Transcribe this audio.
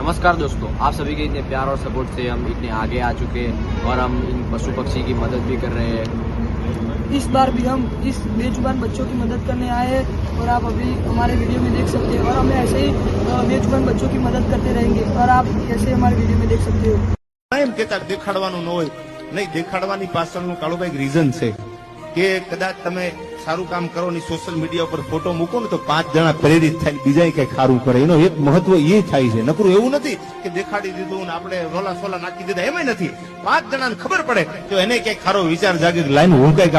नमस्कार दोस्तों, आप सभी के इतने प्यार और सपोर्ट से हम इतने आगे आ चुके हैं और हम इन पशु पक्षी की मदद भी कर रहे हैं। इस बार भी हम इस बेजुबान बच्चों की मदद करने आए हैं और आप अभी हमारे वीडियो में देख सकते हैं और हम ऐसे ही बेजुबान बच्चों की मदद करते रहेंगे और आप ऐसे हमारे वीडियो में देख सकते हो। એમ કેતા દેખાડવાનું ન હોય નહીં, દેખાડવાની પાછળનું કાળુભાઈ એક રીઝન છે કે કદાચ તમે સારું કામ કરો ને સોશિયલ મીડિયા ઉપર ફોટો મૂકો ને તો 5 જણા પ્રેરિત થાય, બીજા કઈ સારું કરે, એનો એક મહત્વ એ થાય છે। નકરું એવું નથી કે દેખાડી દીધું ને આપણે રોલા સોલા નાખી દીધા, એમાંય નથી। 5 જણાને ખબર પડે તો એને કઈક સારો વિચાર જાગે, લાઈન હું કઈક